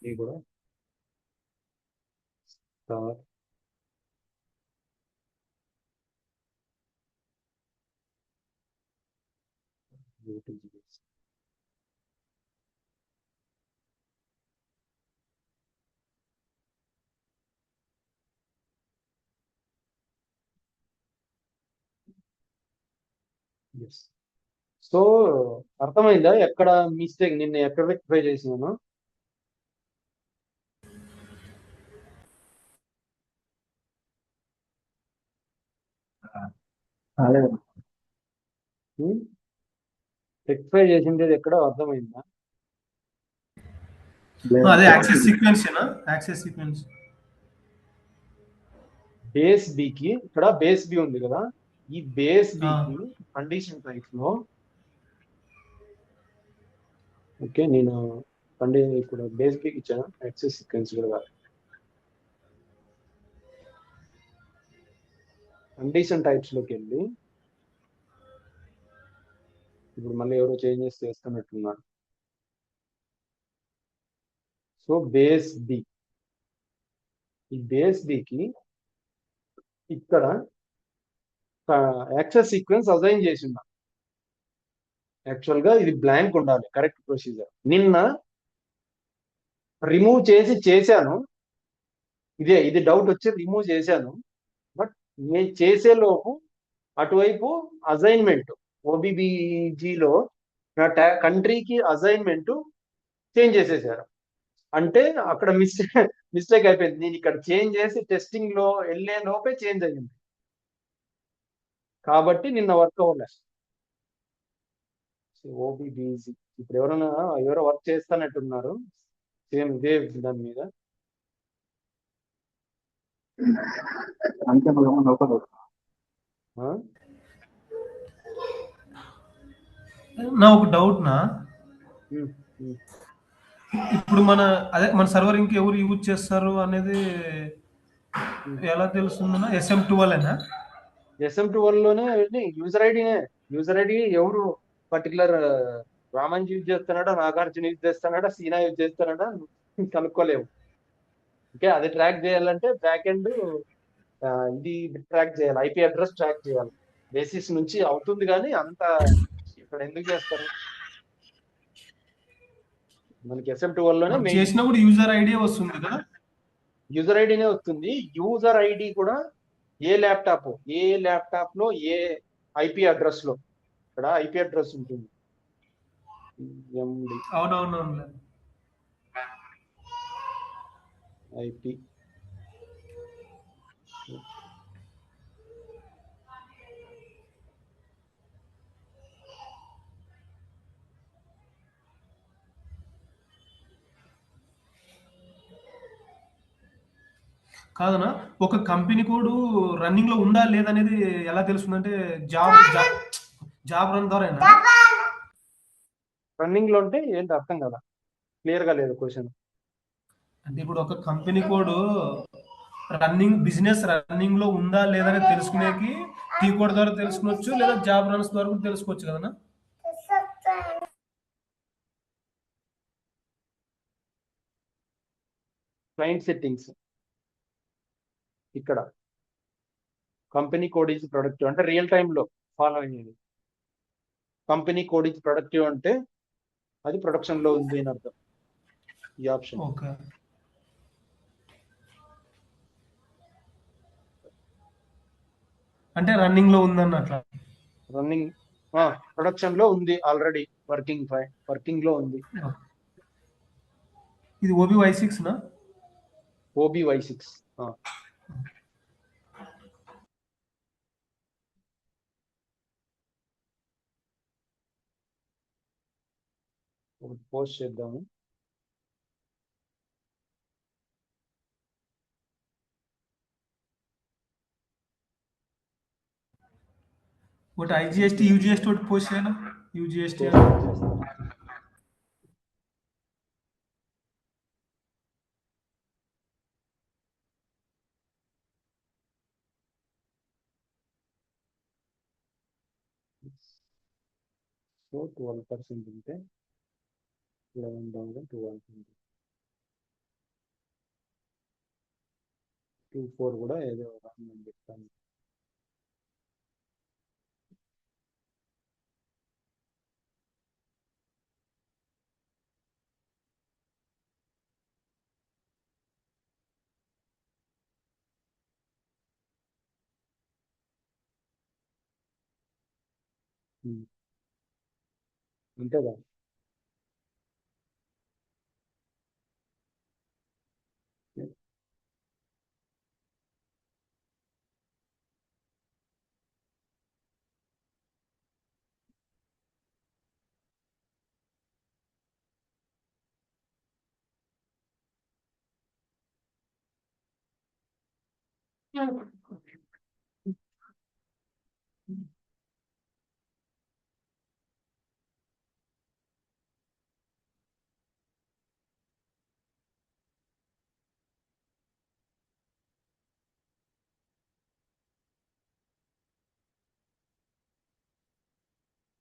ఇది కూడా star yes. So అర్థమైందా ఎక్కడ మిస్టేక్, నిన్న ఎక్కడ రెక్టిఫై చేసినాను? అదే రెక్టిఫై చేసిండేది ఎక్కడో అర్థమైందా? అదే access sequence access sequence base బికి ఇక్కడ బేస్ బి ఉంది కదా, ఈ బేస్ బికి కండిషన్ టైప్ లో, ఓకే నేను ఇప్పుడు బేస్ బికి ఇచ్చాను, యాక్సెస్ సీక్వెన్స్ కూడా కాదు. కండిషన్ టైప్స్ లోకి వెళ్ళి ఇప్పుడు మళ్ళీ ఎవరో చేంజెస్ చేస్తున్నట్టున్నారు. సో బేస్ బి, ఈ బేస్ బికి ఇక్కడ యాక్సెస్ సీక్వెన్స్ అసైన్ చేసిందా. యాక్చువల్ గా ఇది బ్లాంక్ ఉండాలి, కరెక్ట్ ప్రొసీజర్. నిన్న రిమూవ్ చేశాను, ఇది డౌట్ వచ్చి రిమూవ్ చేశాను. బట్ నేను చేసే లోపు అటువైపు అసైన్మెంట్ ఓబిబిజిలో నా కంట్రీకి అసైన్మెంట్ చేంజ్ చేసేసారు. అంటే అక్కడ మిస్టేక్ అయిపోయింది. నేను ఇక్కడ చేంజ్ చేసి టెస్టింగ్ లో వెళ్ళే లోపే చేంజ్ అయ్యింది, కాబట్టి నిన్న వర్క్ అవ్వలేదు. ఓబిబిజి ఇప్పుడు ఎవరో వర్క్ చేస్తానట్టున్నారు సేమ్ ఇదే దాని మీద. అంతే ఆ? నా ఒక డౌట్ ఉమ్, ఉమ్. ఇప్పుడు మన సర్వర్ ఇంకెవరు యూజ్ చేస్తారు అనేది ఎలా తెలుస్తుందన్నా? SM12 SM12 లోనే యూజర్ ఐడి ఎవరు పర్టికులర్ రామన్ యూజ్ చేస్తున్నాడా, నాగార్జున యూజ్ చేస్తున్నాడా, సీనా యూజ్ చేస్తున్నాడా కనుక్కోలేము. ఓకే, అది ట్రాక్ చేయాలంటే బ్యాక్ ఎండ్ ఇది ట్రాక్ చేయాలి, ఐపీ అడ్రస్ ట్రాక్ చేయాలి. బేసిస్ నుంచి అవుతుంది, కానీ అంత ఇక్కడ ఎందుకు చేస్తారు? మనకి SM12 లోనే మెయిన్ చేసినప్పుడు యూజర్ ఐడి వస్తుంది కదా, యూజర్ ఐడినే వస్తుంది. యూజర్ ఐడి కూడా ఏ ల్యాప్టాప్ లో ఏ ఐపీ అడ్రస్ లో, ఇక్కడ ఐపీ అడ్రస్ ఉంటుంది. అవునవును. ఐపీ కాదనా, ఒక కంపెనీ కోడ్ రన్నింగ్ లో ఉందా లేదనేది ఎలా తెలుస్తుందంటే జాబ్ రన్ ద్వారా రన్నింగ్ లో ఉంటే ఏంటి అర్థం కదా, క్లియర్ గా లేదు క్వశ్చన్. అంటే ఇప్పుడు ఒక కంపెనీ కోడ్ బిజినెస్ రన్నింగ్ లో ఉందా లేదని తెలుసుకునేకి టీ కోడ్ ద్వారా తెలుసుకోవచ్చు, లేదా జాబ్ రన్స్ ద్వారా కూడా తెలుసుకోవచ్చు కదా. క్లయింట్ సెట్టింగ్స్, ఇక్కడ కంపెనీ కోడ్ ఈజ్ ప్రొడక్టివ్ అంటే రియల్ టైమ్ లో ఫాలో అయ్యేది. కంపెనీ కోడ్ ఈజ్ ప్రొడక్టివ్ అంటే అది ప్రొడక్షన్ లో ఉంది అని అర్థం. ఈ ఆప్షన్ ఓకే, అంటే రన్నింగ్ లో ఉందన్నట్ల. రన్నింగ్ ప్రొడక్షన్ లో ఉంది, ఆల్రెడీ వర్కింగ్ లో ఉంది. ఇది OBY6 OBY6 పోస్ట్ చేద్దాము. ఒకటి IGST UGST ఒకటి పోస్ట్ చేయనా, UGST సో 12% ఉంటే 11,200 24 కూడా ఏదో రాందని చెప్తాను. అంతేగా.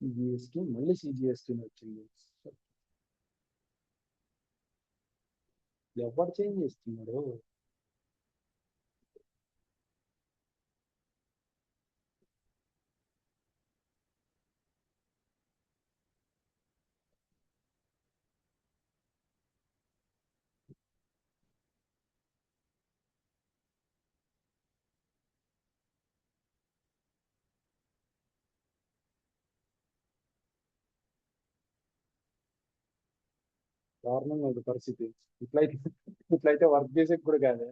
జిఎస్టీ మళ్ళీ సిజిఎస్టీ వచ్చింది. ఎవరు చేంజ్ చేస్తున్నారు? దారుణంగా ఉంది పరిస్థితి. ఇట్లయితే ఇట్లయితే వర్క్ చేసే కూడా కాదు.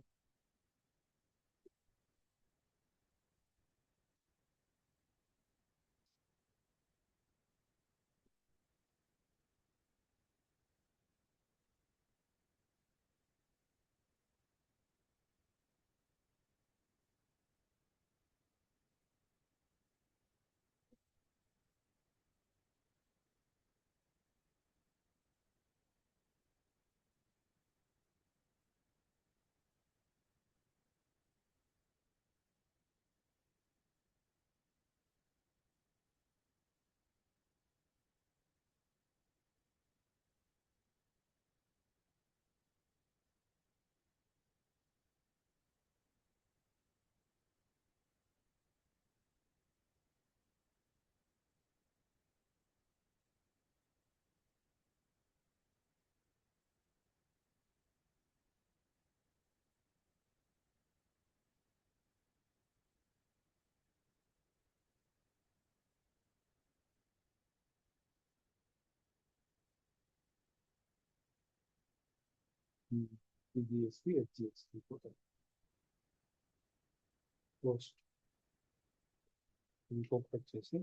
జిఎస్టీ హెచ్జిఎస్టీ పోస్ట్ ఇంకొకటి వచ్చేసి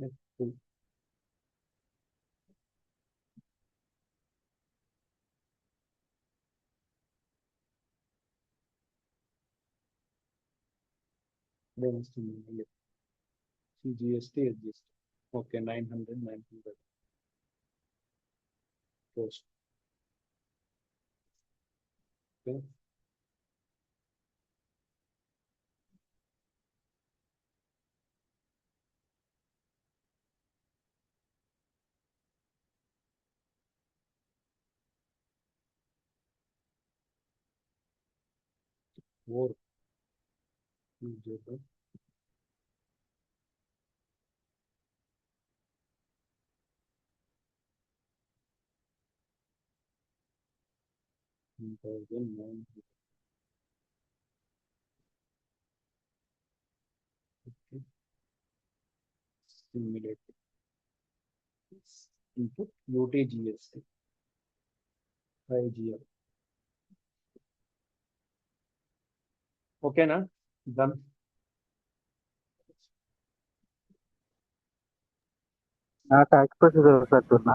వస్తుంది CGST HGST. Okay, 900 post. Okay, four చేద్దాం. Simulate input UTGST 5GL. ఓకేనా? డన్. ట్యాక్స్ ప్రొసీజర్ ఒకసారి చూడనా?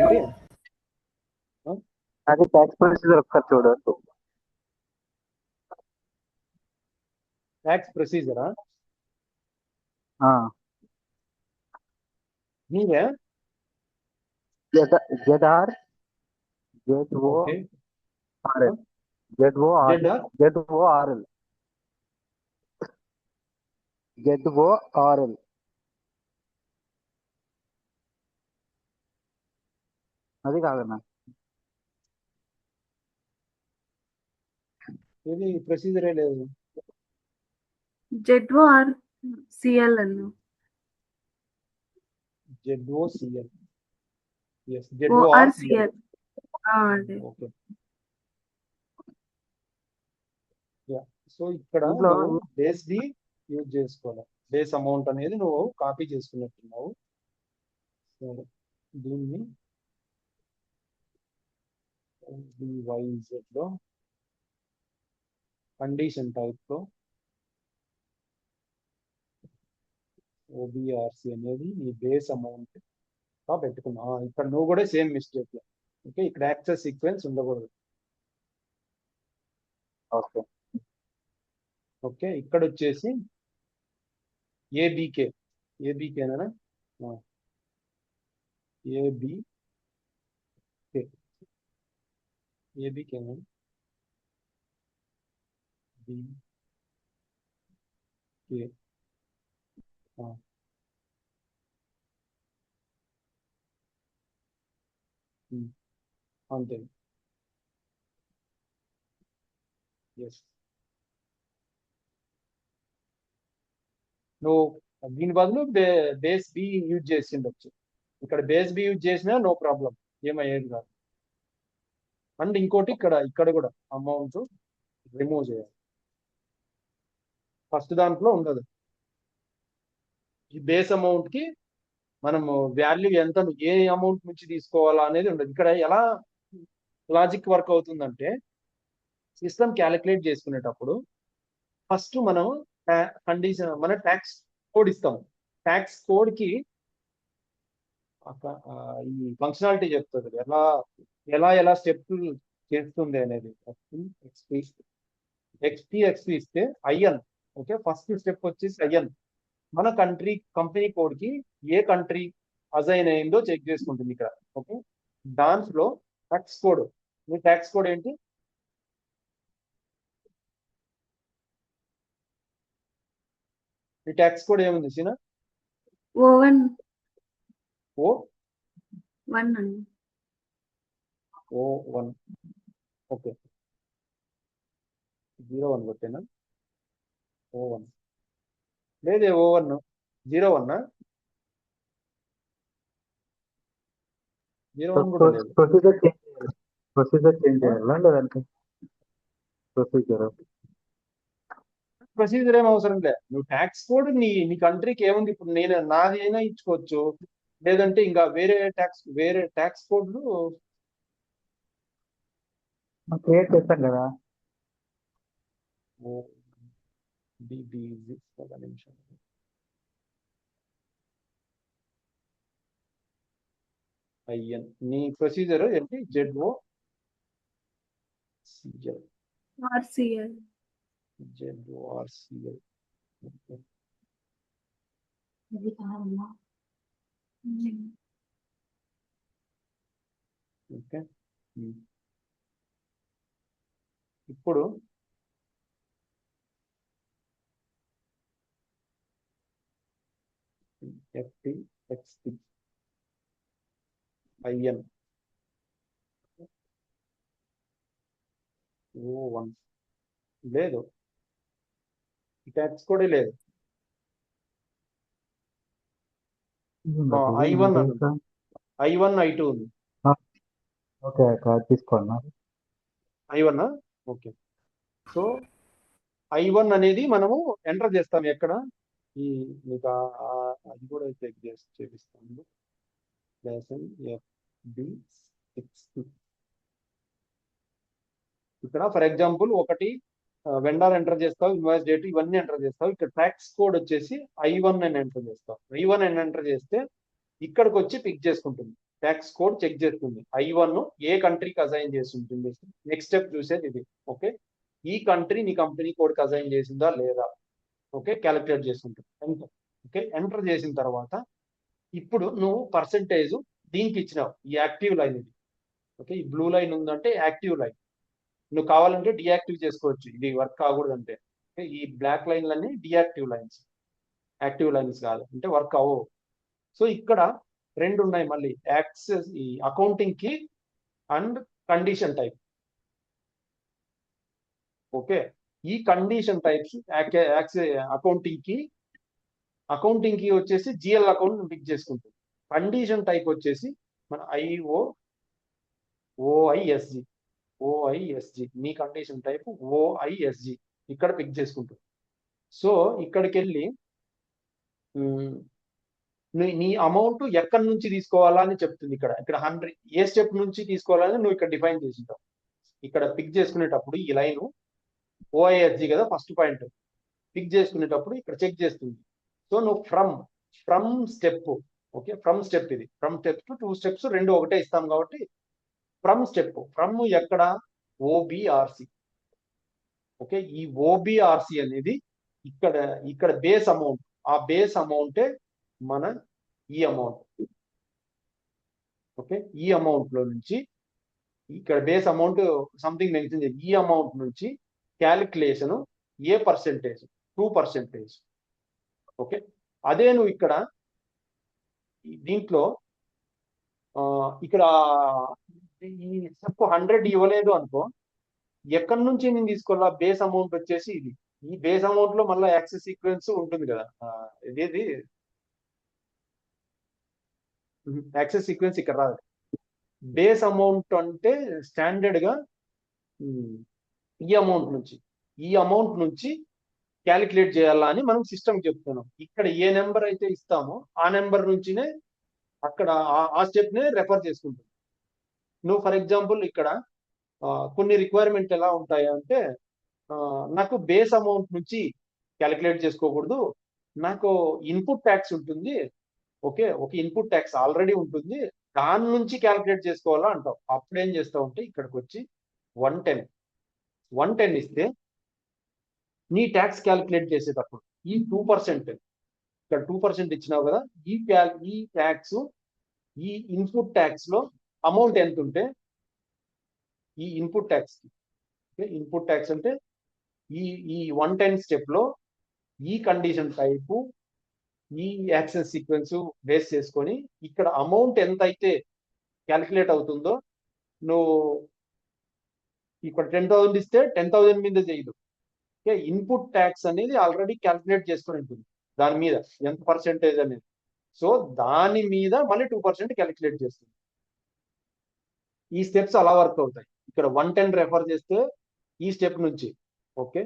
ఏంటి? అది ట్యాక్స్ ప్రొసీజర్ ఒకసారి చూడవచ్చు. ట్యాక్స్ ప్రొసీజరా? ఆ, నీవే? ZR okay ZORL ZORL Z ZORL ZORL అది కాదన్నా. ఇది ప్రొసీజరే లేదు. ZORCL అన్న. ZOCL yes ORCL అదే. Okay yeah. సో ఇక్కడ దీంట్లో నువ్వు బేస్ ది యూజ్ చేసుకోవాలి. బేస్ అమౌంట్ అనేది నువ్వు కాపీ చేసుకున్నట్టున్నావు. సరే దీన్ని YZ లో కండిషన్ టైప్ లో OBRC అనేది నీ బేస్ అమౌంట్ గా పెట్టుకున్నా. ఇక్కడ నువ్వు కూడా సేమ్ మిస్టేక్. ఓకే ఇక్కడ యాక్సెస్ సీక్వెన్స్ ఉండకూడదు. ఓకే ఓకే ఇక్కడ వచ్చేసి ఏబికేనా ఏబికేనా అంతే. ఎస్ నువ్వు దీని బదులు బేస్ బి యూజ్ చేసి ఉండొచ్చు. ఇక్కడ బేస్ బి యూజ్ చేసినా నో ప్రాబ్లం, ఏమయ్యేది కాదు. అండ్ ఇంకోటి ఇక్కడ కూడా అమౌంట్ రిమూవ్ చేయాలి. ఫస్ట్ దాంట్లో ఉండదు. ఈ బేస్ అమౌంట్ కి మనము వాల్యూ ఎంత ఏ అమౌంట్ నుంచి తీసుకోవాలా అనేది ఉండదు. ఇక్కడ ఎలా లాజిక్ వర్క్ అవుతుందంటే సిస్టమ్ క్యాలిక్యులేట్ చేసుకునేటప్పుడు ఫస్ట్ మనం కండిషన్ మన ట్యాక్స్ కోడ్ ఇస్తాం. ట్యాక్స్ కోడ్ కి ఈ ఫంక్షనాలిటీ చెప్తుంది ఎలా స్టెప్ చేస్తుంది అనేది. ఎక్స్పీ ఇస్తే ఐఎన్. ఓకే ఫస్ట్ స్టెప్ వచ్చేసి ఐఎన్ మన కంపెనీ కోడ్ కి ఏ కంట్రీ అజైన్ అయిందో చెక్ చేసుకుంటుంది ఇక్కడ. ఓకే దాంట్లో ట్యాక్స్ కోడ్, మీ ట్యాక్స్ కోడ్ ఏంటి? ఈ ట్యాక్స్ కోడ్ ఏముంది సీనా? O1 O1 అన్న. ఓకే 01 కొట్టేనా? O1 లేదే O1 01 01 కూడా లేదు. ప్రొసీజర్ చేంజ్ చేయాలా లేదంటే ప్రొసీజర్ ఏం అవసరం లే. నువ్వు ట్యాక్స్ కోడ్ నీ కంట్రీకి ఏముంది, ఇప్పుడు నేను నాది అయినా ఇచ్చుకోవచ్చు, లేదంటే ఇంకా వేరే ట్యాక్స్ కోడ్లు క్రియేట్ చేస్తాం కదా. ఒక నిమిషం. ఐఎన్ నీ ప్రొసీజర్ ఏంటి? ZOCL RCL ZORCL. ఓకే ఇప్పుడు FTXT IN O1 లేదు, ఈ ట్యాక్స్ కోడే లేదు. I1 I2 ఉంది. ఓకే తీసుకోండి. I1 okay. సో I1 అనేది మనము ఎంటర్ చేస్తాం ఎక్కడ, ఈ మీకు అది కూడా చెక్ చేసి చేపిస్తాము. FB60 ఇక్కడ ఫర్ ఎగ్జాంపుల్ ఒకటి వెండర్ ఎంటర్ చేస్తావు, ఇన్వాయిస్ డేట్ ఇవన్నీ ఎంటర్ చేస్తావు. ఇక్కడ ట్యాక్స్ కోడ్ వచ్చేసి I1 అని ఎంటర్ చేస్తావు. I1 అని ఎంటర్ చేస్తే ఇక్కడికి వచ్చి పిక్ చేసుకుంటుంది, ట్యాక్స్ కోడ్ చెక్ చేస్తుంది. I1 ఏ కంట్రీకి అసైన్ చేసి ఉంటుంది. నెక్స్ట్ స్టెప్ చూసేది ఇది. ఓకే ఈ కంట్రీ నీ కంపెనీ కోడ్కి అసైన్ చేసిందా లేదా, ఓకే క్యాలిక్యులేట్ చేసుకుంటుంది. ఎంటర్. ఓకే ఎంటర్ చేసిన తర్వాత ఇప్పుడు నువ్వు పర్సెంటేజ్ దీనికి ఇచ్చినావు ఈ యాక్టివ్ లైన్ ఇది. ఓకే, ఈ బ్లూ లైన్ ఉందంటే యాక్టివ్ లైన్. నువ్వు కావాలంటే డియాక్టివ్ చేసుకోవచ్చు, ఇది వర్క్ కాకూడదంటే. ఈ బ్లాక్ లైన్లన్నీ డియాక్టివ్ లైన్స్, యాక్టివ్ లైన్స్ కాదు అంటే వర్క్ అవ్వవు. సో ఇక్కడ రెండు ఉన్నాయి మళ్ళీ, యాక్సెస్ ఈ అకౌంటింగ్ కి అండ్ కండిషన్ టైప్. ఓకే, ఈ కండిషన్ టైప్స్ అకౌంటింగ్ కి వచ్చేసి జిఎల్ అకౌంట్ పిక్ చేసుకుంటుంది. కండిషన్ టైప్ వచ్చేసి మన ఓఐఎస్జి మీ కండిషన్ టైప్ ఓఐఎస్జి ఇక్కడ పిక్ చేసుకుంటుంది. సో ఇక్కడికి వెళ్ళి నీ అమౌంట్ ఎక్కడి నుంచి తీసుకోవాలా అని చెప్తుంది. ఇక్కడ 100 ఏ స్టెప్ నుంచి తీసుకోవాలని నువ్వు ఇక్కడ డిఫైన్ చేసింటావు. ఇక్కడ పిక్ చేసుకునేటప్పుడు ఈ లైన్ ఓఐఎస్జి కదా ఫస్ట్ పాయింట్, పిక్ చేసుకునేటప్పుడు ఇక్కడ చెక్ చేస్తుంది. సో నువ్వు from step, okay from step, ఇది ఫ్రమ్ స్టెప్ టు 2 స్టెప్స్ రెండు ఒకటే ఇస్తాం కాబట్టి ఫ్రమ్ ఎక్కడ ఓబిఆర్సి. ఓకే, ఈ ఓబిఆర్సి అనేది ఇక్కడ బేస్ అమౌంట్, ఆ బేస్ అమౌంటే మన ఈ అమౌంట్. ఓకే, ఈ అమౌంట్ లో నుంచి ఇక్కడ బేస్ అమౌంట్ సంథింగ్ మెన్షన్ చేసి ఈ అమౌంట్ నుంచి క్యాలిక్యులేషన్ ఏ పర్సెంటేజ్, 2%. ఓకే, అదే నువ్వు ఇక్కడ దీంట్లో ఇక్కడ ఈ స్టెప్ 100 ఇవ్వలేదు అనుకో, ఎక్కడి నుంచి నేను తీసుకోవాలా, బేస్ అమౌంట్ వచ్చేసి ఇది. ఈ బేస్ అమౌంట్ లో మళ్ళీ యాక్సెస్ సీక్వెన్స్ ఉంటుంది కదా, ఇదేది యాక్సెస్ సీక్వెన్స్ ఇక్కడ రాదు. బేస్ అమౌంట్ అంటే స్టాండర్డ్ గా ఈ అమౌంట్ నుంచి క్యాలిక్యులేట్ చేయాలా అని మనం సిస్టమ్ చెప్తున్నాం. ఇక్కడ ఏ నెంబర్ అయితే ఇస్తామో ఆ నెంబర్ నుంచినే అక్కడ ఆ స్టెప్ నే రెఫర్ చేసుకుంటుంది. నువ్వు ఫర్ ఎగ్జాంపుల్ ఇక్కడ కొన్ని రిక్వైర్మెంట్ ఎలా ఉంటాయి అంటే, నాకు బేస్ అమౌంట్ నుంచి క్యాలిక్యులేట్ చేసుకోకూడదు, నాకు ఇన్పుట్ ట్యాక్స్ ఉంటుంది. ఓకే, ఒక ఇన్పుట్ ట్యాక్స్ ఆల్రెడీ ఉంటుంది, దాని నుంచి క్యాలిక్యులేట్ చేసుకోవాలా అంటావు. అప్పుడు ఏం చేస్తావు అంటే ఇక్కడికి వచ్చి 110 ఇస్తే నీ ట్యాక్స్ క్యాలిక్యులేట్ చేసేటప్పుడు ఈ 2%, ఇక్కడ 2% ఇచ్చినావు కదా, ఈ ట్యాక్స్ ఈ ఇన్పుట్ ట్యాక్స్ లో అమౌంట్ ఎంత ఉంటే ఈ ఇన్పుట్ ట్యాక్స్ అంటే ఈ 110 స్టెప్ లో ఈ కండిషన్ టైపు ఈ యాక్సెస్ సీక్వెన్స్ బేస్ చేసుకొని ఇక్కడ అమౌంట్ ఎంత అయితే క్యాలిక్యులేట్ అవుతుందో, నువ్వు ఇక్కడ 10,000 ఇస్తే 10,000 మీద చేయదు. ఓకే, ఇన్పుట్ ట్యాక్స్ అనేది ఆల్రెడీ క్యాలిక్యులేట్ చేసుకొని ఉంటుంది దాని మీద ఎంత పర్సెంటేజ్ అనేది. సో దాని మీద మళ్ళీ 2% క్యాలిక్యులేట్ చేస్తుంది. ఈ స్టెప్స్ అలా వర్క్ అవుతాయి. ఇక్కడ 110 రెఫర్ చేస్తే ఈ స్టెప్ నుంచి, ఓకే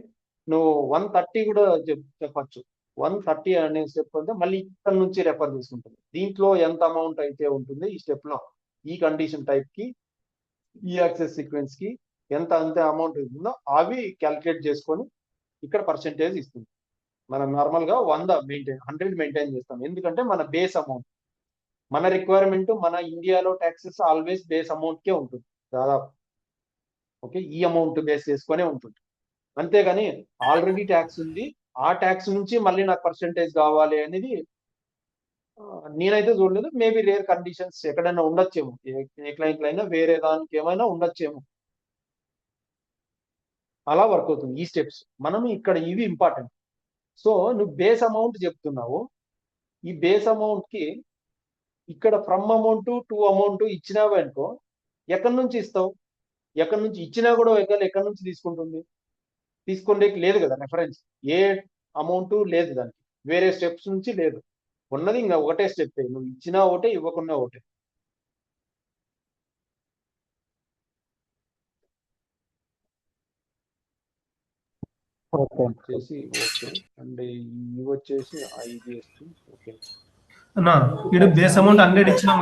నువ్వు 130 కూడా చెప్పచ్చు. 130 అనే స్టెప్ అంటే మళ్ళీ ఇక్కడ నుంచి రెఫర్ చేసుకుంటుంది. దీంట్లో ఎంత అమౌంట్ అయితే ఉంటుంది ఈ స్టెప్ లో, ఈ కండిషన్ టైప్ కి ఈ యాక్సెస్ సీక్వెన్స్ కి ఎంత అంతే అమౌంట్ ఉంటుందో అవి క్యాలిక్యులేట్ చేసుకొని ఇక్కడ పర్సెంటేజ్ ఇస్తుంది. మనం నార్మల్ గా 100 మెయింటైన్ చేస్తాం, ఎందుకంటే మన బేస్ అమౌంట్, మన రిక్వైర్మెంట్, మన ఇండియాలో ట్యాక్సెస్ ఆల్వేస్ బేస్ అమౌంట్ కే ఉంటుంది దాదాపు. ఓకే, ఈ అమౌంట్ బేస్ చేసుకునే ఉంటుంది. అంతేగాని ఆల్రెడీ ట్యాక్స్ ఉంది, ఆ ట్యాక్స్ నుంచి మళ్ళీ నాకు పర్సెంటేజ్ కావాలి అనేది నేనైతే చూడలేదు. మేబీ రేర్ కండిషన్స్ ఎక్కడైనా ఉండొచ్చేమో, ఏ క్లయింట్లు అయినా వేరే దానికి ఏమైనా ఉండొచ్చేమో. అలా వర్క్ అవుతుంది ఈ స్టెప్స్. మనం ఇక్కడ ఇవి ఇంపార్టెంట్. సో నువ్వు బేస్ అమౌంట్ చెప్తున్నావు, ఈ బేస్ అమౌంట్ కి ఇక్కడ ఫ్రమ్ అమౌంట్ టు అమౌంట్ ఇచ్చినావు అనుకో, ఎక్కడి నుంచి ఇస్తావు, ఎక్కడి నుంచి ఇచ్చినా కూడా ఎక్కడి నుంచి తీసుకుంటుంది, తీసుకుంటే లేదు కదా రెఫరెన్స్, ఏ అమౌంట్ లేదు దానికి, వేరే స్టెప్స్ నుంచి లేదు, ఉన్నది ఇంకా ఒకటే స్టెప్, నువ్వు ఇచ్చినా ఒకటే ఇవ్వకున్నా ఒకటే. వచ్చేసి ఓకే అండ్ ఇవి వచ్చేసి ఐజిఎస్టి. ఓకే అన్నా ఇక్కడ బేస్ అమౌంట్ 100 ఇచ్చినాం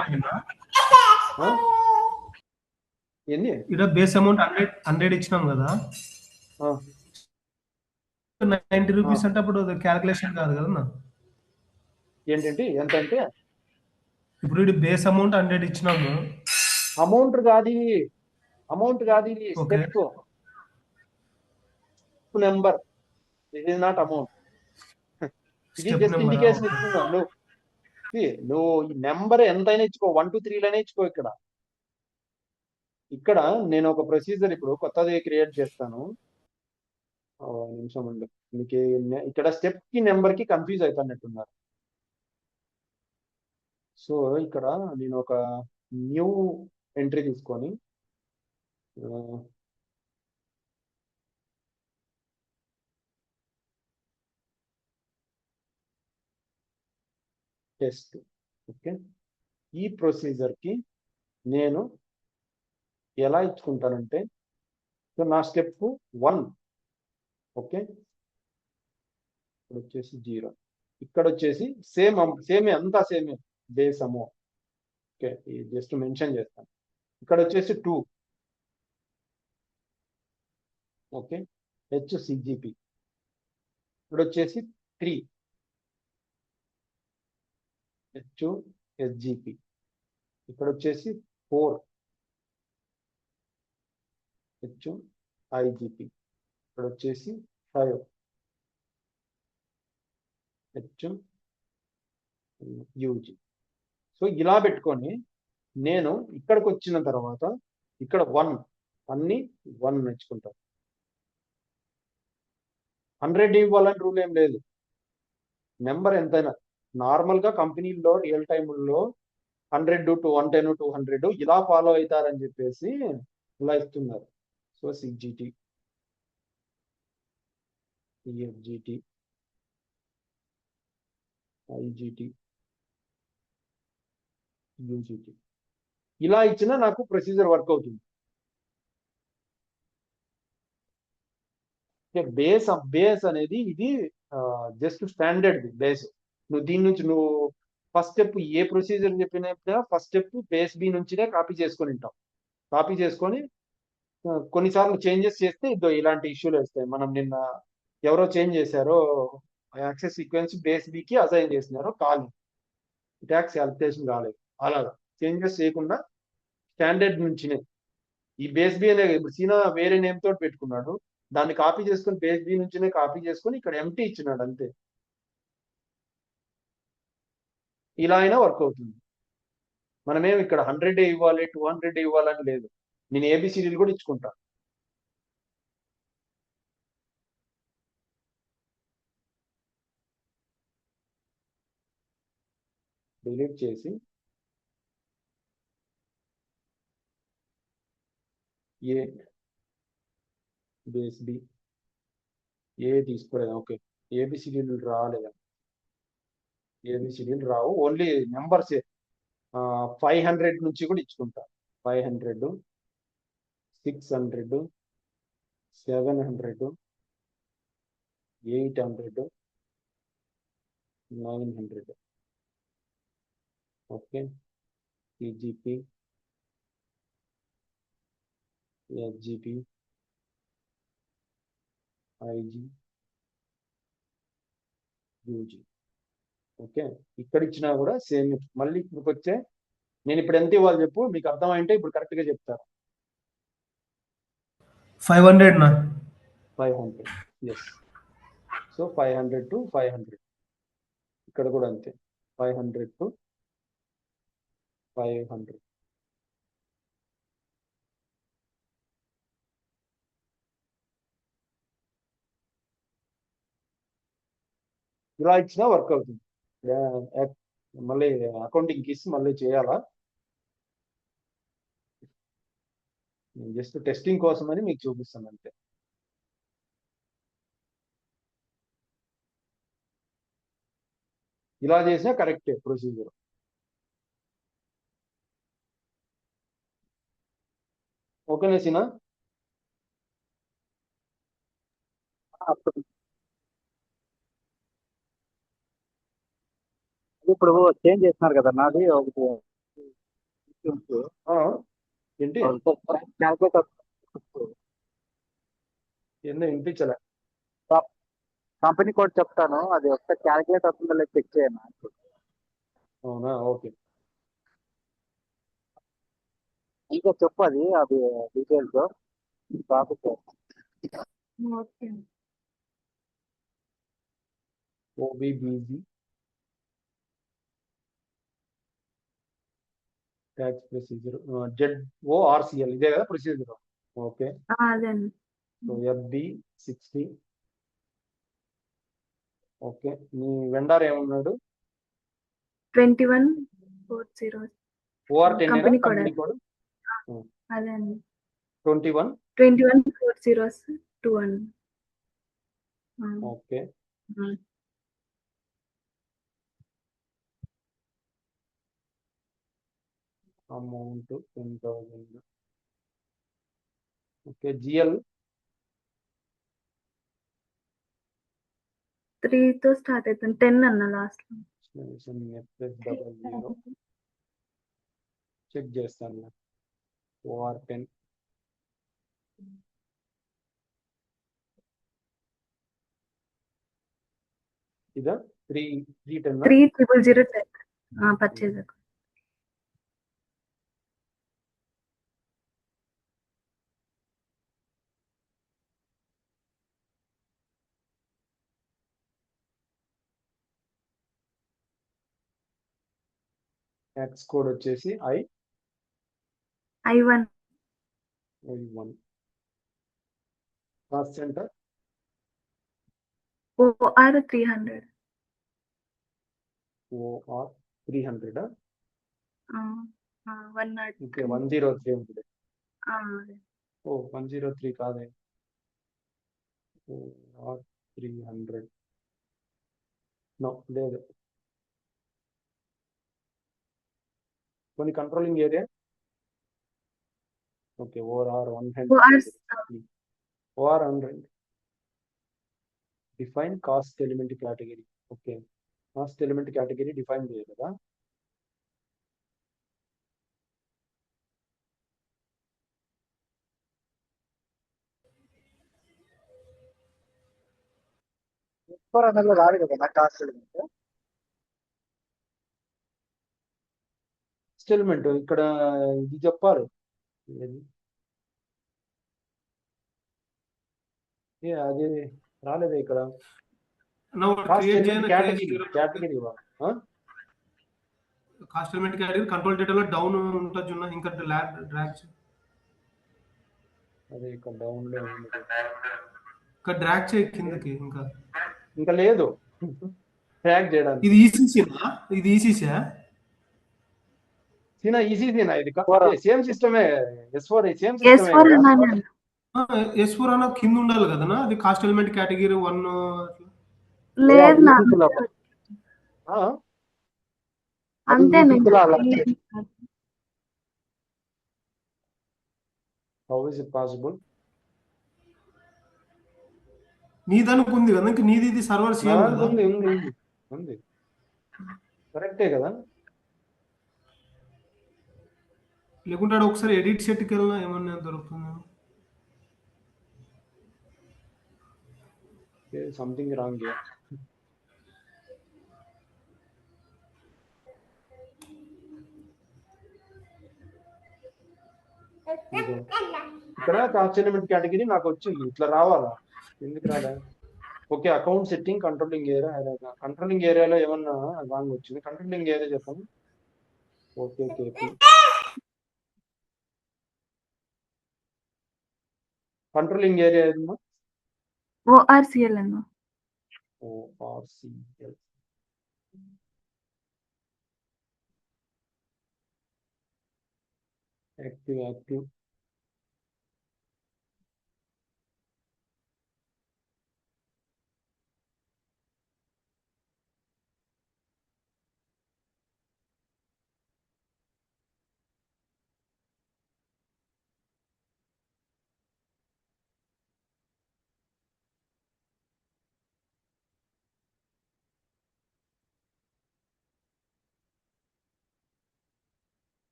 ఏంది, ఇక్కడ బేస్ అమౌంట్ 100 ఇచ్చినాం కదా, 90 రూపీస్ అంటే అప్పుడు క్యాలిక్యులేషన్ కాదు కదా. ఏంటంటే ఎంత అంటే ఇప్పుడు ఇది బేస్ అమౌంట్ 100 ఇచ్చినాము, అమౌంట్ కాదు ఇది step number, it is not amount. ఇది జస్ట్ ఇండికేషన్ ఇస్తున్నావు నువ్వు నువ్వు ఈ నెంబర్ ఎంతైనా ఇచ్చుకో, 1 to 3 లోనే ఇచ్చుకో. ఇక్కడ నేను ఒక ప్రొసీజర్ ఇప్పుడు కొత్తది క్రియేట్ చేస్తాను. నిమిషం ఉండు. మీకు ఇక్కడ స్టెప్ కి నెంబర్ కి కన్ఫ్యూజ్ అవుతున్నట్టున్నారు. సో ఇక్కడ నేను ఒక న్యూ ఎంట్రీ తీసుకొని టెస్ట్. ఓకే, ఈ ప్రొసీజర్ కి నేను ఎలా ఇచ్చుకుంటానంటే, సో నా స్టెప్ 1. ఓకే, ఇక్కడ వచ్చేసి 0, ఇక్కడ వచ్చేసి సేమే అంతా సేమే బేస్ అమో. ఓకే, జస్ట్ మెన్షన్ చేస్తాను. ఇక్కడ వచ్చేసి 2. Okay, HCGP. ఇక్కడ వచ్చేసి 3, HSGP. ఇక్కడ వచ్చేసి 4, HIGP. ఇక్కడ వచ్చేసి 5, HUG. సో ఇలా పెట్టుకొని నేను ఇక్కడికి వచ్చిన తర్వాత ఇక్కడ 1 అన్ని 1 నేర్చుకుంటాను. 100 ఇవ్వాలని రూల్ ఏం లేదు. నెంబర్ ఎంతైనా నార్మల్ గా కంపెనీల్లో రియల్ టైముల్లో 100 to 110 200 ఇలా ఫాలో అవుతారని చెప్పేసి ఇలా ఇస్తున్నారు. So CGT, EFGT, IGT, UGT ఇలా ఇచ్చినా నాకు ప్రొసీజర్ వర్క్ అవుతుంది. బేస్ అనేది ఇది జస్ట్ స్టాండర్డ్ బేస్. నువ్వు దీని నుంచి నువ్వు ఫస్ట్ స్టెప్ ఏ ప్రొసీజర్ చెప్పినప్పుడు ఫస్ట్ స్టెప్ బేస్ బి నుంచినే కాపీ చేసుకొని ఉంటాం. కాపీ చేసుకొని కొన్నిసార్లు చేంజెస్ చేస్తే ఇలాంటి ఇష్యూలు వస్తాయి. మనం నిన్న ఎవరో చేంజ్ చేశారో, యాక్సెస్ సీక్వెన్స్ బేస్ బికి అసైన్ చేసినారో కాదు, ట్యాక్స్ క్యాలిక్యులేషన్ కాలేదు. అలాగా చేంజెస్ చేయకుండా స్టాండర్డ్ నుంచినే ఈ బేస్ బి అనే ఇప్పుడు సీనా వేరే నేమ్ తోటి పెట్టుకున్నాడు, దాన్ని కాపీ చేసుకొని బేస్ బి నుంచినే కాపీ చేసుకొని ఇక్కడ ఎంటీ ఇచ్చినాడు అంతే. ఇలా అయినా వర్క్ అవుతుంది. మనమేం ఇక్కడ 100 ఇవ్వాలి 200 ఇవ్వాలని లేదు. నేను ఏబిసిడీలు కూడా ఇచ్చుకుంటా. డిలీట్ చేసి ఏ బేస్ బి ఏ తీసుకోలేదు. ఓకే, ఏబిసిడీలు రాలేదా? ఏబిసిడీలు రావు, ఓన్లీ నెంబర్స్. 500 నుంచి కూడా ఇచ్చుకుంటా. 500, 600, 700, 800, 900. Okay, CGP, SGP, IG, UG. Okay, ఇక్కడ ఇచ్చినా కూడా సేమ్. మళ్ళీ ఇక్కడికి వచ్చే నేను ఇప్పుడు ఎంత ఇవ్వాలి చెప్పు, మీకు అర్థమైంటే ఇప్పుడు కరెక్ట్ గా చెప్తారు. 500 నా 500. ఎస్. So 500 to 500. ఇక్కడ కూడా అంతే, 500 to 500. ఇలా ఇచ్చినా వర్క్ అవుతుంది. మళ్ళీ అకౌంటింగ్ కీస్ మళ్ళీ చేయాలా? జస్ట్ టెస్టింగ్ కోసం అని మీకు చూపిస్తాను అంతే. ఇలా చేసినా కరెక్టే ప్రొసీజర్. ఓకేనా సీనా? ఇప్పుడు చేంజ్ చేస్తున్నారు కదా, నాది ఒకటి ఏంటి క్యాల్కులేటర్ ఏందో వినిపించలే. కంపెనీ కోడ్ చెప్తాను, అది ఒకసారి క్యాల్కులేట్ అవుతుందో లేదు చెక్ చేయండి. అవునా? ఓకే. ఇంకా చెప్పు, అది details profit. Okay. OBBG tax procedure ZORCL ఇదే కదా ప్రొసీజర్. ఓకే. అదే అండి. So FB 60. ఓకే. మీ వెండర్ ఏమన్నాడు? 2140 OR10 company code company code అదే అండి. 21. 214021. ఓకే. అమౌంట్ 10,000. ఓకే. GL 3 తో స్టార్ట్ అవుతుంది. 10 అన్న లాస్ట్ లో. చెక్ చేస్తాను. OR10. ఇదా 310. 3000 పర్చేజ్. ట్యాక్స్ కోడ్ వచ్చేసి I1 I1. Cost centre OR 300. OR 300. 103. Okay. 103 ఉంటుంది. అదే. 103 కాదే. OR 300 లేదు. కొన్ని controlling area. Okay. OR 100. OR 100. Define cost element category. Okay. Cost element category define చేయాలి కదా. అందులో రాదు కదా నా కాస్ట్ ఎలిమెంట్. ఎలిమెంట్ ఇక్కడ ఇది చెప్పాలి. అది రాలేదు ఇక్కడ. Cost element category cost element category control డేటాలో డౌన్ ఉంటుంది చూడ, ఇంకా డ్రాగ్ అదే ఇక్కడ డౌన్ లో ఇంకా డ్రాగ్ చేయి కిందకి. ఇంకా లేదు ట్రాక్ చేయడానికి. ఇది ఈసీసీనా? ఇది ఈసీసీయా? ఈసీసీనా? ఇది సేమ్ సిస్టమే. S4 same S4 సిస్టమే. అన్నాను. S4 అన్న కింద ఉండాలి కదా. అది కాస్ట్ ఎలిమెంట్ కేటగిరీ 1 లేదు నా అంతే. How is it possible? నీదనుకు ఉంది కదా, ఇంక నీది ఇది సర్వర్ సేమ్ కదా. ఉంది కరెక్టే కదా. లేకుంటే ఒకసారి ఎడిట్ సెట్కి వెళ్ళినా ఏమన్నా దొరుకుతుంది. Something wrong. ఇక్కడ కాస్ట్ ఎలిమెంట్ కేటగిరీ నాకు వచ్చింది. ఇట్లా రావాలా? ఎందుకు రాలే? Okay. Account setting controlling area. Controlling ఏరియాలో ఏమన్నా రాంగ్ వచ్చింది. కంట్రోలింగ్ ఏరియా చెప్పండి. ఓకే. కేపీ కంట్రోలింగ్ ఏరియా ఏదమ్మా? ORCL అన్న. ORCL. Active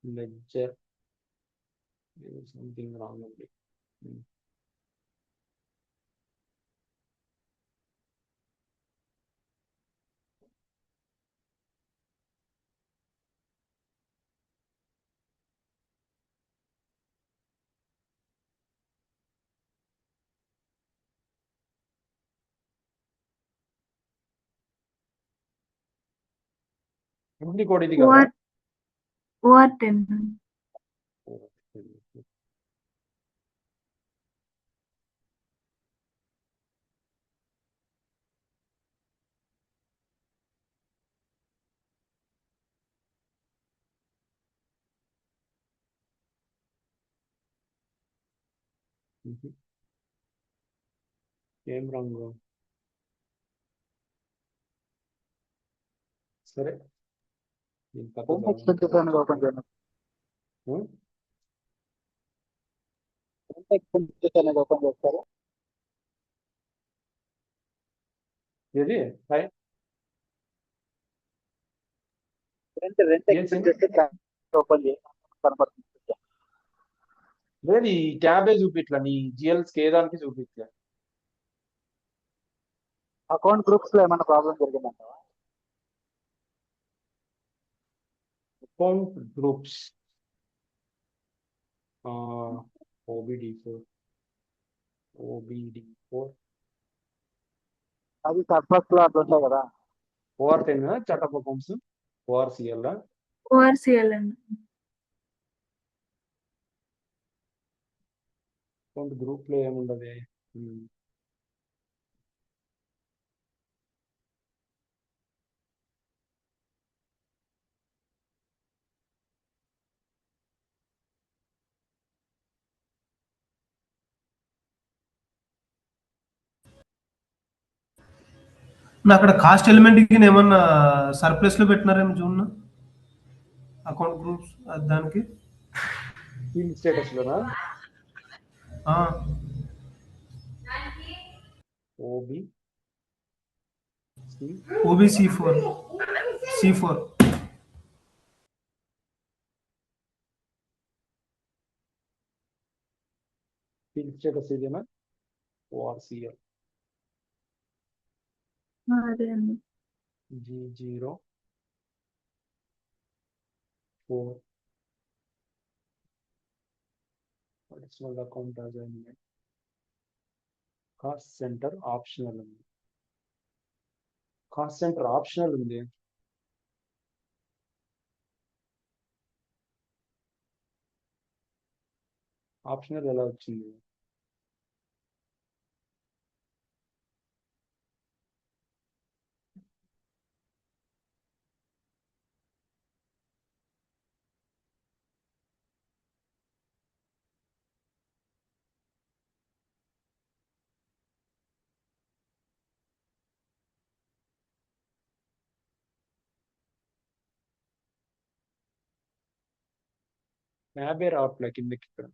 ledger. Something wrong ఉంది. కంపెనీ కోడ్ ఇది కదా? OR10. ఏం రంగు? సరే దీని పక్కకు హోమ్ ఎక్స్పెన్సెస్ అనేది ఓపెన్ చేయండి. ఉం? హోమ్ ఎక్స్పెన్సెస్ అనేది ఓపెన్ చేస్తారు. ఏది రెంట్ ఏం సిమ్? ఎక్స్పెన్సెస్ ఓపెన్ చేసి కనపడుతుంది. లేదు ఈ ట్యాబే చూపిట్లా, నీ జిఎల్స్ ఏ దానికి చూపిట్లా. అకౌంట్ గ్రూప్స్ లో ఏమైనా ప్రాబ్లం జరిగిందంట? అకౌంట్ గ్రూప్స్ OBD4 అది సర్ప్లస్ లో అట్లా ఉంటాయి కదా. OR10 chart of accounts ORCL ORCL అన్న. అకౌంట్ గ్రూప్ లో ఏముండదు. నా అక్కడ కాస్ట్ ఎలిమెంట్ కి ఏమన్నా సర్ప్లస్ లో పెట్టినారేమో చూడన్నా అకౌంట్ గ్రూప్స్ దానికి. ఫీల్డ్ స్టేటస్ లోనా? ఆ, OBC4 C4 ఫీల్డ్ స్టేటస్ ఇదేనా? ORCL అదే అన్న. G04 additional account assignment. Cost centre optional ఉంది. కాస్ట్ సెంటర్ ఆప్షనల్ ఉంది. ఆప్షనల్ ఎలా వచ్చింది? ట్యాబే రావట్లే కిందకి ఇక్కడ.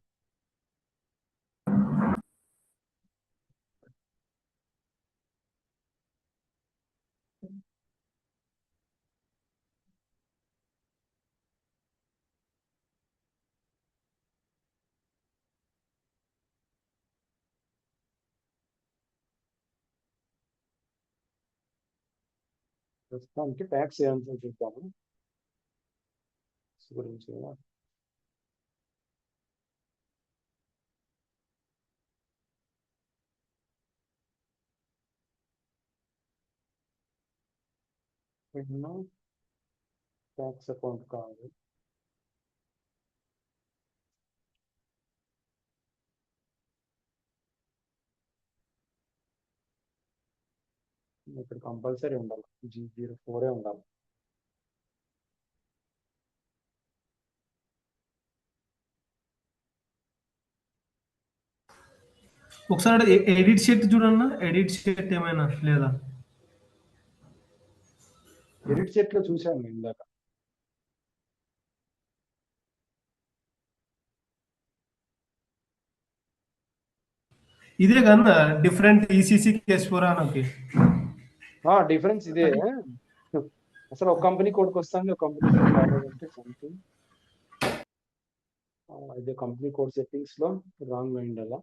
ప్రస్తుతానికి ట్యాక్స్ ఏమని చూద్దాము గురించి. ట్యాక్స్ అకౌంట్ కాదు. ఇక్కడ కంపల్సరీ ఉండాలి, G04 ఉండాలి. ఒకసారి ఎడిట్ షీట్ చూడన్నా, ఎడిట్ షీట్ ఏమైనా లేదా? ఎడిట్ సెట్ లో చూసాను ఇందాక. ఇదే కన్నా డిఫరెంట్ ఈసీసీ కేస్4 అనకి. డిఫరెన్స్ ఇదే. అసలు ఒక కంపెనీ కోడ్కి వస్తుంది, ఒక కంపెనీ కోడ్ రాలేదంటే సంథింగ్. ఇదే కంపెనీ కోడ్ సెట్టింగ్స్ లో రాంగ్ అయింది అలా.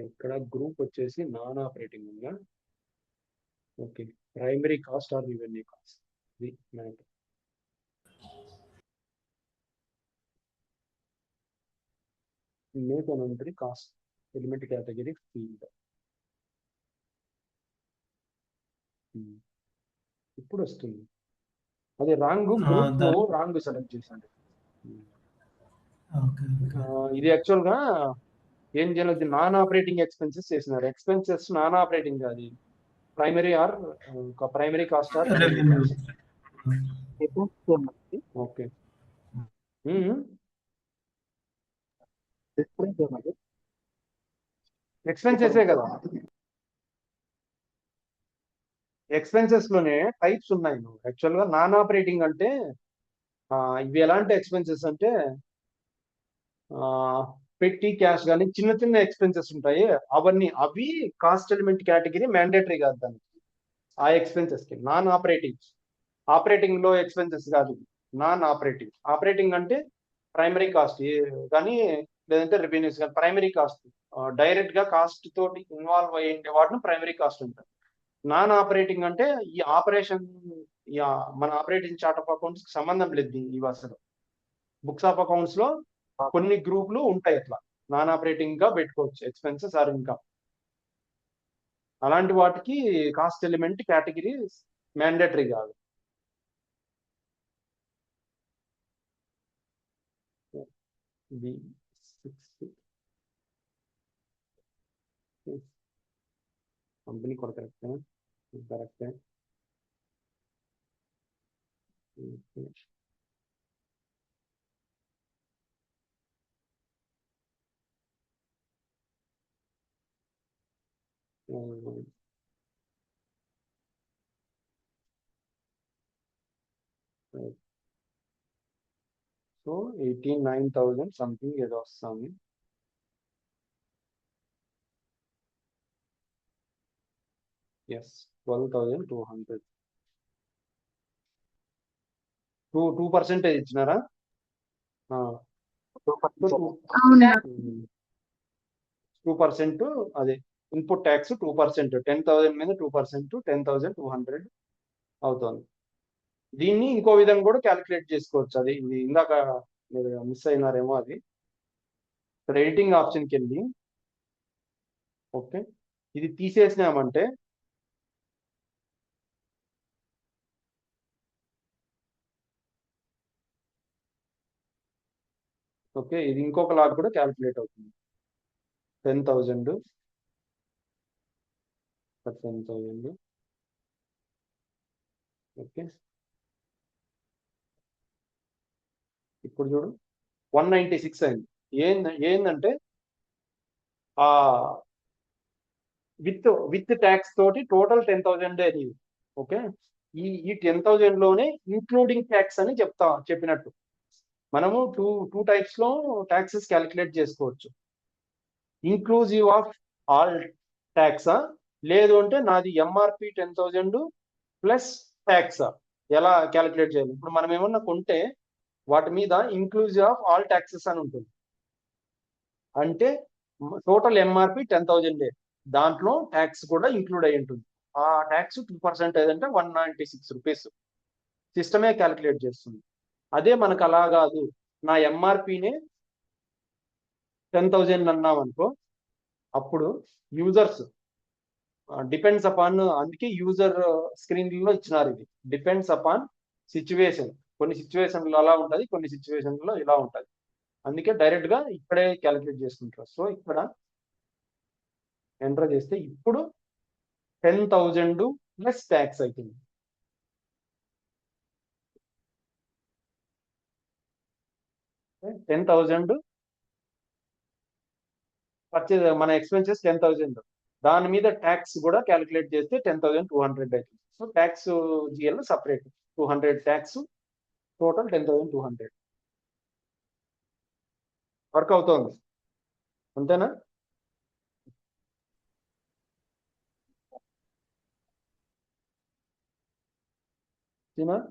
ఇక్కడ గ్రూప్ వచ్చేసి నాన్ ఆపరేటింగ్ ఉందా? Okay, primary cost or revenue cost, ఇది matter. Make an entry cost element category field. ఇప్పుడు వస్తుంది. అదే రాంగ్ గ్రూప్ రాంగ్ సెలెక్ట్ చేశాను. ఇది యాక్చువల్ గా ఏం చేయలేదు, నాన్ ఆపరేటింగ్ ఎక్స్పెన్సెస్ చేసినారు. ఎక్స్పెన్సెస్ నాన్ ఆపరేటింగ్ అది primary or primary cost or okay. ఎక్స్పెన్సెసే కదా, ఎక్స్పెన్సెస్ లోనే టైప్స్ ఉన్నాయి. యాక్చువల్ గా నాన్ ఆపరేటింగ్ అంటే ఇవి ఎలాంటి ఎక్స్పెన్సెస్ అంటే పెట్టి క్యాష్ కానీ చిన్న చిన్న ఎక్స్పెన్సెస్ ఉంటాయి, అవి కాస్ట్ ఎలిమెంట్ కేటగిరీ మ్యాండేటరీ కాదు దానికి. ఆ ఎక్స్పెన్సెస్ కి నాన్ ఆపరేటింగ్, ఆపరేటింగ్ లో ఎక్స్పెన్సెస్ కాదు, నాన్ ఆపరేటింగ్. ఆపరేటింగ్ అంటే ప్రైమరీ కాస్ట్ కానీ లేదంటే రెవెన్యూస్ కానీ ప్రైమరీ కాస్ట్ డైరెక్ట్ గా కాస్ట్ తోటి ఇన్వాల్వ్ అయ్యే వాటిని ప్రైమరీ కాస్ట్ అంటారు. నాన్ ఆపరేటింగ్ అంటే ఈ ఆపరేషన్ మన ఆపరేటింగ్ చార్ట్ ఆఫ్ అకౌంట్స్ కి సంబంధం లేదు. ఈ అసలు బుక్స్ ఆఫ్ అకౌంట్స్ లో కొన్ని గ్రూపులు ఉంటాయి, అట్లా నాన్ ఆపరేటింగ్ గా పెట్టుకోవచ్చు ఎక్స్పెన్సెస్ ఆర్ ఇన్కమ్. అలాంటి వాటికి కాస్ట్ ఎలిమెంట్ కేటగిరీ మ్యాండేటరీ కాదు. ఇది 6 కంపెనీ కూడా కరెక్టే. సో 89,000 సంథింగ్ ఏదో వస్తుంది. ఎస్ 12,200. 2% ఇచ్చినారా? 2% అదే ఇన్పుట్ ట్యాక్స్ 2%, 10,000 మీద 2%, 10,200 అవుతుంది. దీన్ని ఇంకో విధంగా కూడా క్యాలిక్యులేట్ చేసుకోవచ్చు. అది ఇది ఇందాక మీరు మిస్ అయినారేమో. అది ఎడిటింగ్ ఆప్షన్కి వెళ్ళి ఓకే ఇది తీసేసినామంటే ఓకే ఇది ఇంకొక లాగ్ కూడా క్యాలిక్యులేట్ అవుతుంది. 10,000 10,000 ఓకే. ఇప్పుడు చూడు 196 అయింది. ఏందంటే విత్ ట్యాక్స్ తోటి టోటల్ 10,000 అది. ఓకే ఈ 10,000 లోనే ఇంక్లూడింగ్ ట్యాక్స్ అని చెప్పినట్టు మనము టూ టైప్స్ లో ట్యాక్సెస్ క్యాలిక్యులేట్ చేసుకోవచ్చు. ఇంక్లూజివ్ ఆఫ్ ఆల్ ట్యాక్సా, లేదు అంటే నాది ఎంఆర్పి 10,000 ప్లస్ ట్యాక్సా, ఎలా క్యాలిక్యులేట్ చేయాలి? ఇప్పుడు మనం ఏమన్నా కొంటే వాటి మీద ఇంక్లూజివ్ ఆఫ్ ఆల్ ట్యాక్సెస్ అని ఉంటుంది. అంటే టోటల్ ఎంఆర్పి 10,000, దాంట్లో ట్యాక్స్ కూడా ఇంక్లూడ్ అయి ఉంటుంది. ఆ ట్యాక్స్ 2% ఏదంటే 196 రూపీస్ సిస్టమే క్యాలిక్యులేట్ చేస్తుంది. అదే మనకు అలా కాదు, నా ఎంఆర్పినే 10,000 అన్నాం అనుకో, అప్పుడు యూజర్స్ డిపెండ్స్ అపాన్, అందుకే యూజర్ స్క్రీన్ లో ఇచ్చినారు. ఇది డిపెండ్స్ అపాన్ సిచ్యువేషన్. కొన్ని సిచ్యువేషన్లో అలా ఉంటుంది, కొన్ని సిచ్యువేషన్లో ఇలా ఉంటుంది. అందుకే డైరెక్ట్ గా ఇక్కడే క్యాలిక్యులేట్ చేసుకుంటారు. సో ఇక్కడ ఎంటర్ చేస్తే ఇప్పుడు 10,000 ప్లస్ ట్యాక్స్ అవుతుంది. $10,000 పర్చేజ్, మన ఎక్స్పెన్సెస్ 10,000, దాని మీద ట్యాక్స్ కూడా క్యాలిక్యులేట్ చేస్తే 10,200 అవుతుంది. So tax GL separate 200 tax, total 10,200 work అవుతోంది. అంతేనా?